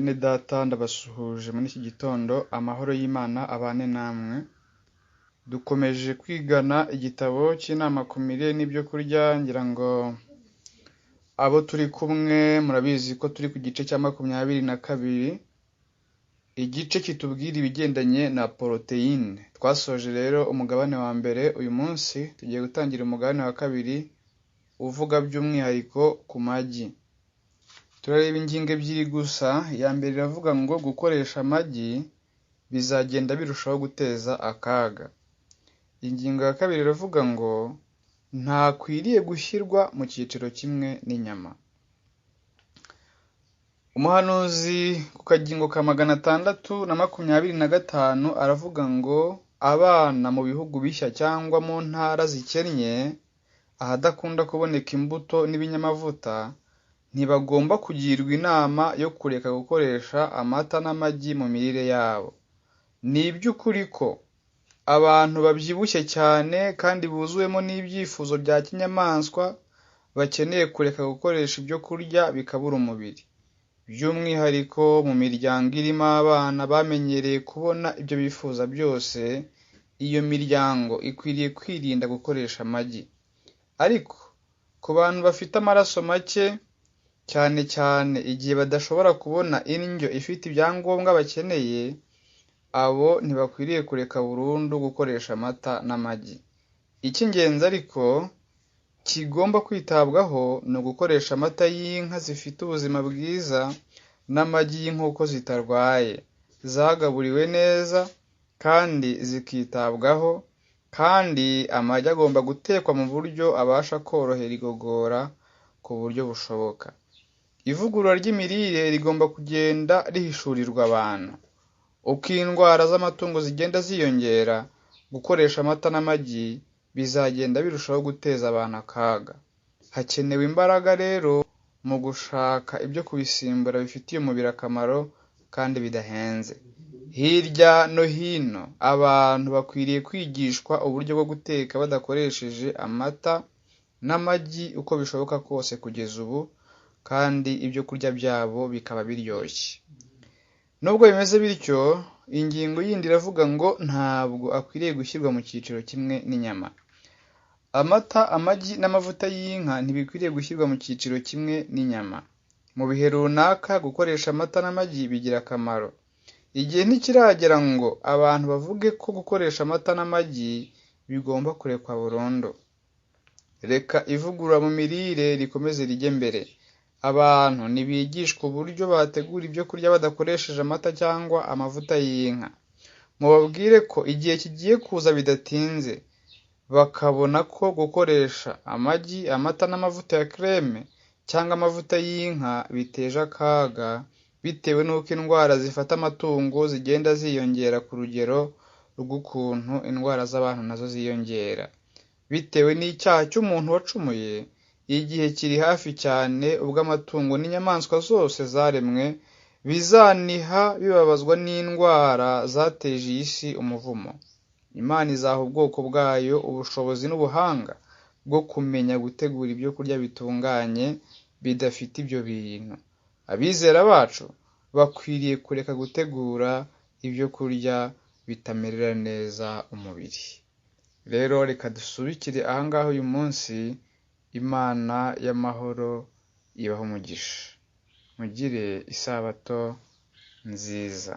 Bene data ndabasuhuje muri iki gitondo, amahoro y'Imana abane namwe. Dukomeje kwigana igitabo cy'inama ku mirire n'ibyo kurya, ngira ngo abo turi kumwe murabizi ko turi ku gice cya 22, igice kitubwira ibigendanye na poroteyine. Twasoje rero umugabane wa mbere, uyu munsi tugiye gutangira umugabane wa kabiri uvuga by'umwihariko ku magi. Turareba ingingo ebyiri gusa. Iya mbere iravuga ngo gukoresha amagi bizagenda birushaho guteza akaga. Ingingo ya kabiri iravuga ngo ntakwiriye gushyirwa mu cyiciro kimwe n'inyama. Umuhanuzi ku kagingo ka 625 aravuga ngo abana mu bihugu bishya cyangwa mu ntara zikennye, ahadakunda kuboneka imbuto n'ibinyamavuta, ntibagomba kugirwa inama yo kureka gukoresha amata n'amagi mu mirire yabo. Ni iby'ukuri ko abantu babyibushye cyane kandi buzuwemo n'ibyifuzo bya kinyamaswa bakeneye kureka gukoresha ibyo kurya bikabura umubiri, by'umwihariko mu miryango irimo abana bamenyereye kubona ibyo bifuza byose. Iyo miryango ikwiriye kwirinda gukoresha amagi. Ariko ku bantu bafite amaraso make, cyane cyane igihe badashobora kubona indyo ifite ibyangombwa bakeneye, abo ntibakwiriye kureka burundu gukoresha amata n'amagi. Icy'ingenzi ariko kigomba kwitabwaho ni ugukoresha amata y'inka zifite ubuzima bwiza n'amagi y'inkoko zitarwaye, zagaburiwe neza kandi zikitabwaho, kandi amagi agomba gutekwa mu buryo abasha korohera igogora ku buryo bushoboka. Ivugurura ry'imirire rigomba kugenda rihishurirwa abantu. Uko indwara z'amatungo zigenda ziyongera, gukoresha amata n'amagi bizagenda birushaho guteza abantu akaga. Hakenewe imbaraga rero mu gushaka ibyo kubisimbura bifitiye umubiri akamaro kandi bidahenze. Hirya no hino abantu bakwiriye kwigishwa uburyo bwo guteka badakoresheje amata n'amagi uko bishoboka kose kugeza ubu, kandi ibyo kurya byabo bikaba biryoshye. Nubwo bimeze bityo, ingingo yindi iravuga ngo ntabwo akwiriye gushyirwa mu cyiciro kimwe n'inyama. Amata, amagi n'amavuta y'inka ntibikwiriye gushyirwa mu cyiciro kimwe n'inyama. Mu bihe runaka gukoresha amata n'amagi bigira akamaro. Igihe ntikiragera ngo abantu bavuge ko gukoresha amata n'amagi bigomba kurekwa burundu. Reka ivugurura mu mirire rikomeze rijye mbere. Abantu ntibigishwa uburyo bategura ibyo kurya badakoresheje amata cyangwa amavuta y'inka. Mubabwire ko igihe kigiye kuza bidatinze bakabona ko gukoresha amagi, amata n'amavuta ya creme cyangwa amavuta y'inka biteje akaga, bitewe n'uko indwara zifata amatungo zigenda ziyongera ku rugero rw'ukuntu indwara z'abantu nazo ziyongera. Bitewe n'icyaha cy'umuntu wacumuye, igihe kiri hafi cyane ubwo amatungo n'inyamaswa zose zaremwe bizaniha bibabazwa n'indwara zateje iyi si umuvumo. Imana izaha ubwoko bwayo ubushobozi n'ubuhanga bwo kumenya gutegura ibyo kurya bitunganye bidafite ibyo bintu. Abizera bacu bakwiriye kureka gutegura ibyo kurya bitamerera neza umubiri. Rero reka dusubikire ahangaha uyu munsi. Imana y'amahoro ibahe umugisha. Mugire isabato nziza.